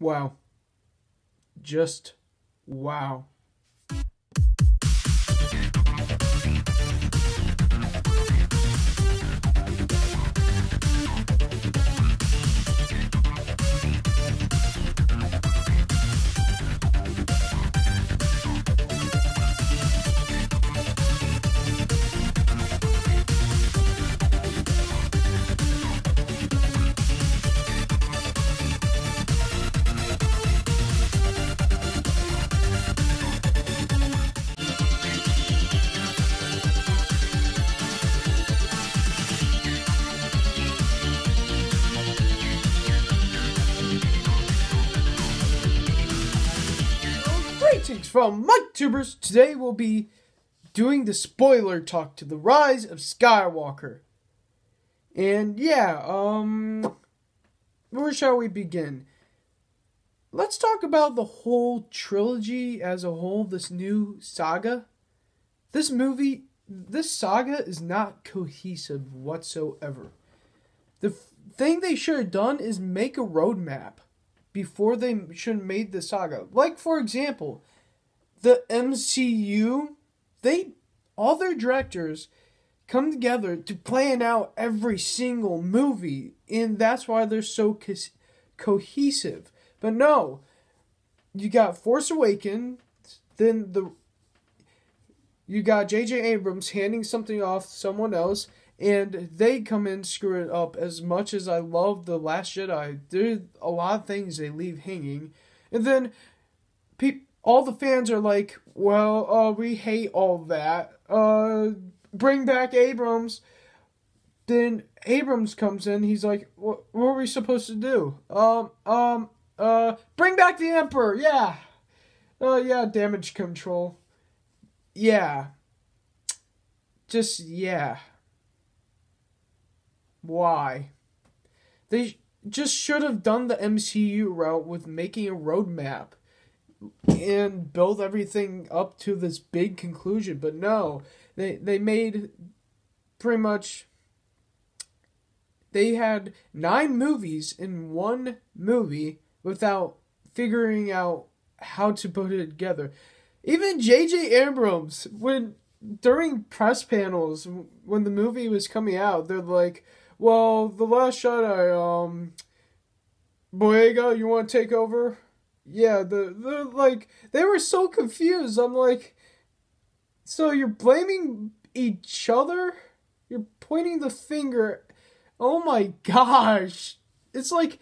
Wow. Just wow. Greetings from Mike Tubers. Today we'll be doing the spoiler talk to The Rise of Skywalker. And yeah, where shall we begin? Let's talk about the whole trilogy as a whole, this new saga. This saga is not cohesive whatsoever. The thing they should have done is make a roadmap before they should have made the saga. Like, for example, the MCU, all their directors come together to plan out every single movie, and that's why they're so cohesive. But no, you got Force Awakens, then you got J.J. Abrams handing something off to someone else, and they come in and screw it up. As much as I love The Last Jedi, there's a lot of things they leave hanging. And then all the fans are like, well, we hate all that. Bring back Abrams. Then Abrams comes in, he's like, what are we supposed to do? Bring back the Emperor, yeah. Yeah, damage control. Yeah. Yeah. Why? They just should have done the MCU route with making a roadmap and build everything up to this big conclusion. But no, they made pretty much... They had 9 movies in one movie without figuring out how to put it together. Even J.J. Abrams, during press panels, when the movie was coming out, they're like, well, The Last Jedi, Boyega, you want to take over? Yeah, they're like, they were so confused. I'm like, so you're blaming each other? You're pointing the finger. Oh my gosh. It's like,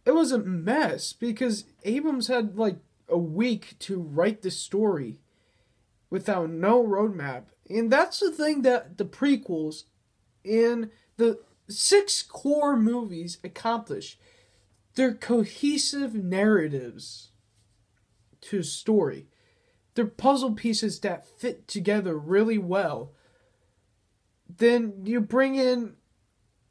it was a mess because Abrams had like a week to write the story without no roadmap. And that's the thing that the prequels and the 6 core movies accomplish. They're cohesive narratives to a story. They're puzzle pieces that fit together really well. Then you bring in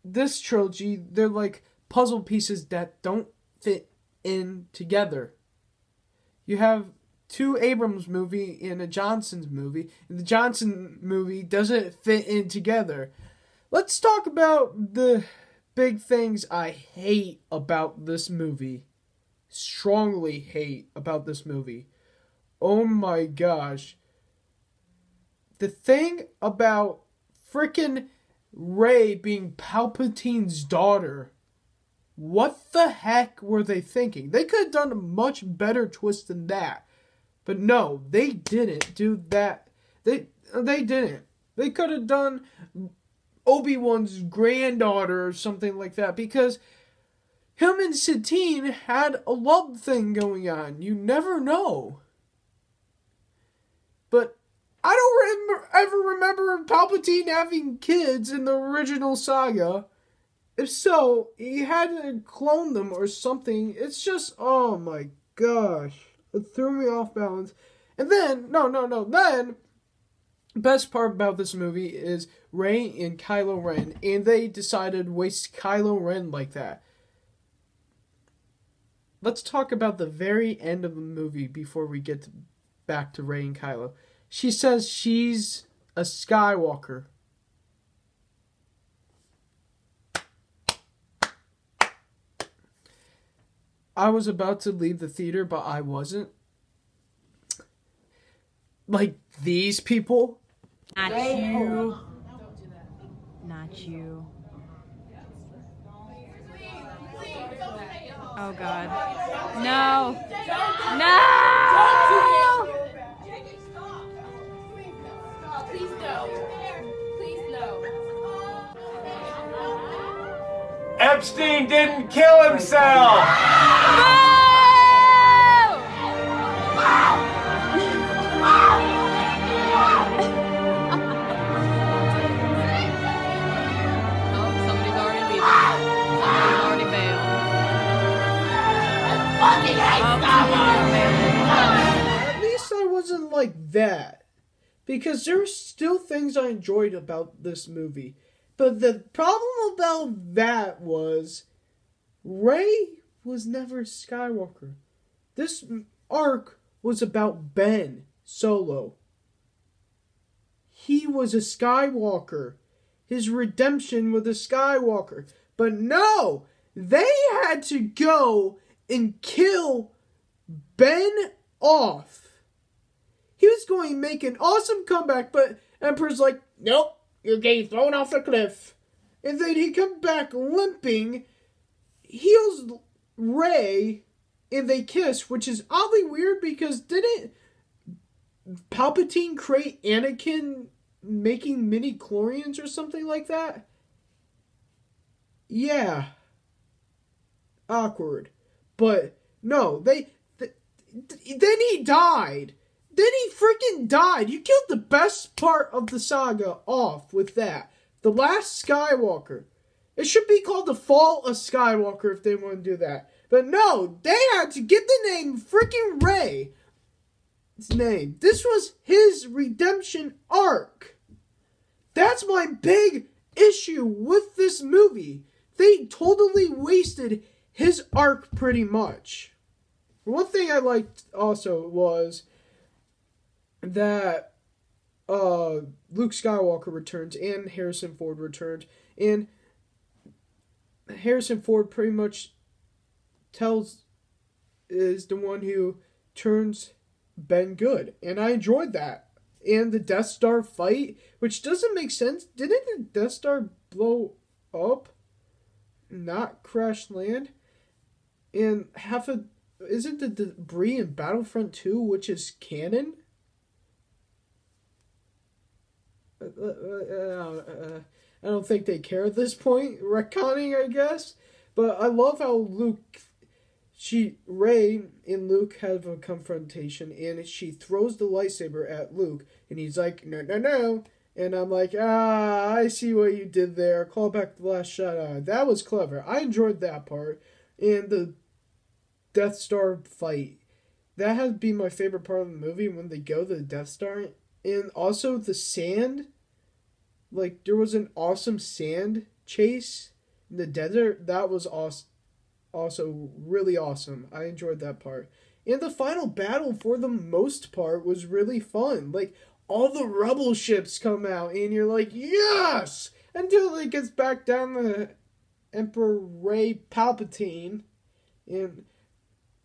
this trilogy, they're like puzzle pieces that don't fit in together. You have 2 Abrams movie and a Johnson's movie, and the Johnson movie doesn't fit in together. Let's talk about the big things I hate about this movie. Strongly hate about this movie. Oh my gosh. The thing about frickin' Rey being Palpatine's daughter. What the heck were they thinking? They could have done a much better twist than that. But no, they didn't do that. They didn't. They could have done Obi-Wan's granddaughter or something like that, because him and Satine had a love thing going on. You never know. But I don't ever remember Palpatine having kids in the original saga. If so, he had to clone them or something. It's just, oh my gosh. It threw me off balance. And then, then, best part about this movie is Rey and Kylo Ren. And they decided to waste Kylo Ren like that. Let's talk about the very end of the movie before we get back to Rey and Kylo. She says she's a Skywalker. I was about to leave the theater, but I wasn't. Like, these people. Not you. Not you. Oh God. No. No. Please no. Please no. Epstein didn't kill himself! At least I wasn't like that. Because there's still things I enjoyed about this movie. But the problem about that was Rey was never Skywalker. This arc was about Ben Solo. He was a Skywalker. His redemption was a Skywalker. But no! They had to go and kill Ben off. He was going to make an awesome comeback, but Emperor's like, nope, you're getting thrown off the cliff. And then he comes back limping, heals Rey, and they kiss, which is oddly weird because didn't Palpatine create Anakin making midi-chlorians or something like that? Yeah. Awkward. But no, then he died. Then he freaking died. You killed the best part of the saga off with that. The Last Skywalker. It should be called The Fall of Skywalker if they want to do that. But no, they had to get the name freaking Rey. His name. This was his redemption arc. That's my big issue with this movie. They totally wasted his arc pretty much. One thing I liked also was that Luke Skywalker returns and Harrison Ford returned, and Harrison Ford pretty much is the one who turns Ben good, and I enjoyed that. And the Death Star fight, which doesn't make sense. Didn't the Death Star blow up, not crash land? And isn't the debris in Battlefront 2, which is canon? I don't think they care at this point. Retconning, I guess. But I love how Rey and Luke have a confrontation, and she throws the lightsaber at Luke, and he's like, no, no, no. And I'm like, I see what you did there. Call back the Last Shadow. That was clever. I enjoyed that part. And the Death Star fight. That has been my favorite part of the movie, when they go to the Death Star. And also the sand. Like, there was an awesome sand chase in the desert. That was also really awesome. I enjoyed that part. And the final battle, for the most part, was really fun. Like, all the rebel ships come out, and you're like, yes! Until it gets back down to Emperor Rey Palpatine. And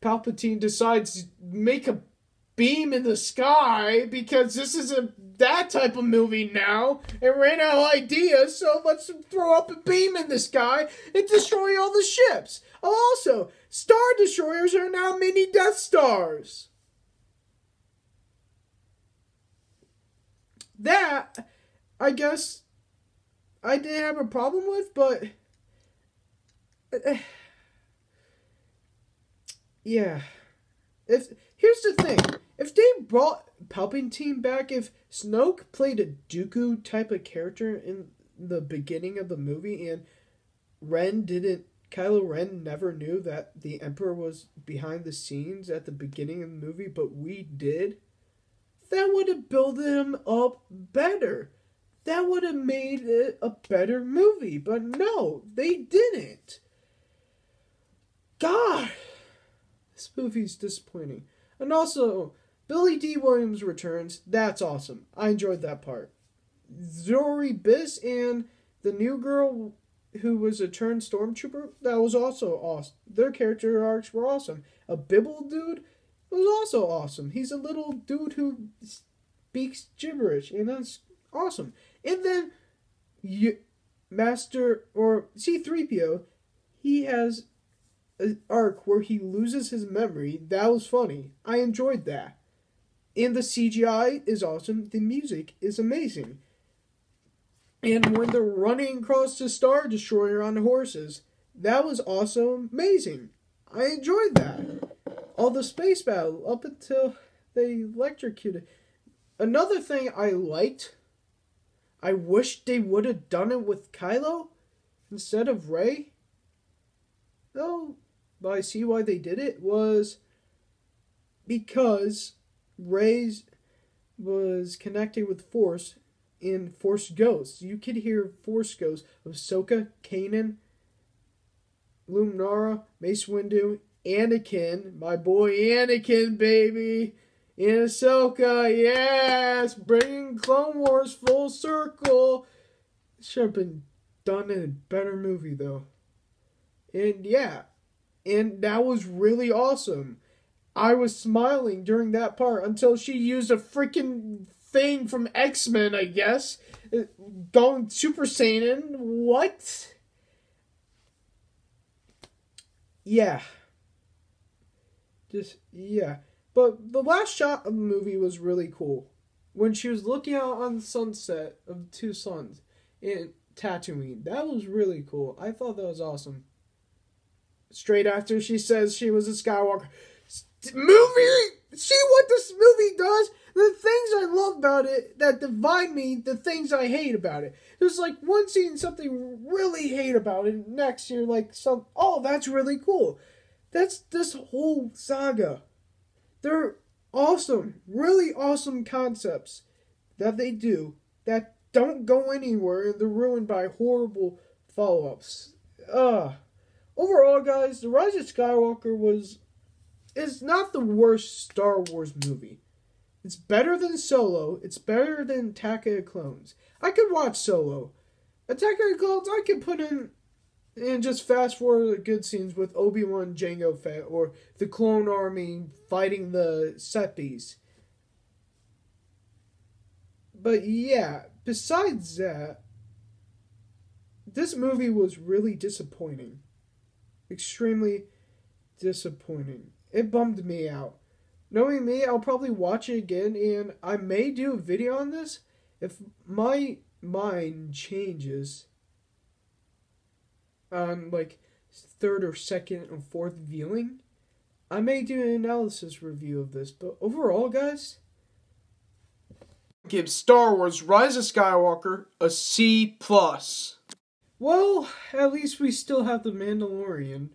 Palpatine decides to make a beam in the sky, because this is that type of movie now, and ran out of ideas, so let's throw up a beam in the sky and destroy all the ships. Also, Star Destroyers are now mini Death Stars. That, I guess, I didn't have a problem with, but yeah. Here's the thing. If they brought Palpatine back, if Snoke played a Dooku type of character in the beginning of the movie, and Kylo Ren never knew that the Emperor was behind the scenes at the beginning of the movie, but we did, that would have built him up better. That would have made it a better movie. But no, they didn't. God, this movie's disappointing. And also, Billy D. Williams returns. That's awesome. I enjoyed that part. Zori Biss and the new girl, who was a turned stormtrooper, that was also awesome. Their character arcs were awesome. A Bibble dude was also awesome. He's a little dude who speaks gibberish, and that's awesome. And then Master or C-3PO, he has an arc where he loses his memory. That was funny. I enjoyed that. And the CGI is awesome. The music is amazing. And when they're running across the Star Destroyer on the horses, that was also amazing. I enjoyed that. All the space battle up until they electrocuted. Another thing I liked, I wish they would have done it with Kylo instead of Rey. No, but I see why they did it, was because Rey's was connected with Force in Force Ghosts. You could hear Force Ghosts of Ahsoka, Kanan, Luminara, Mace Windu, Anakin, my boy Anakin, baby, and Ahsoka, yes, bringing Clone Wars full circle. Should have been done in a better movie, though. And yeah, and that was really awesome. I was smiling during that part until she used a freaking thing from X-Men, I guess. Going Super Saiyan. What? Yeah. Yeah. But the last shot of the movie was really cool. When she was looking out on the sunset of the two suns in Tatooine. That was really cool. I thought that was awesome. Straight after she says she was a Skywalker. Movie! See what this movie does? The things I love about it that divide me, the things I hate about it. There's like one scene, something really hate about it. Next year, like that's really cool. That's this whole saga. They're awesome, really awesome concepts that they do that don't go anywhere and they're ruined by horrible follow-ups. Overall, guys, The Rise of Skywalker is not the worst Star Wars movie. It's better than Solo. It's better than Attack of the Clones. I could watch Solo. Attack of the Clones, I could put in and just fast forward the good scenes with Obi-Wan and Jango Fett or the Clone Army fighting the Seppies. But yeah, besides that, this movie was really disappointing. Extremely disappointing. It bummed me out. Knowing me, I'll probably watch it again, and I may do a video on this. If my mind changes on, like, third or second or fourth viewing, I may do an analysis review of this. But overall, guys, give Star Wars Rise of Skywalker a C+. Well, at least we still have The Mandalorian.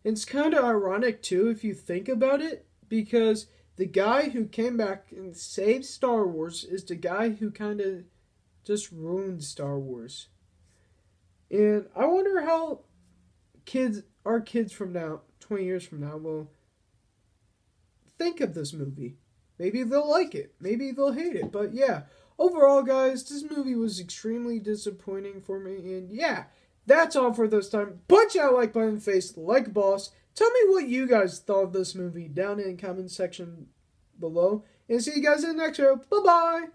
It's kind of ironic, too, if you think about it, because the guy who came back and saved Star Wars is the guy who kind of just ruined Star Wars. And I wonder how our kids from now, 20 years from now, will think of this movie. Maybe they'll like it. Maybe they'll hate it. But yeah, overall, guys, this movie was extremely disappointing for me. And yeah, that's all for this time. Punch that like button in the face like a boss. Tell me what you guys thought of this movie down in the comment section below. And see you guys in the next video. Bye-bye.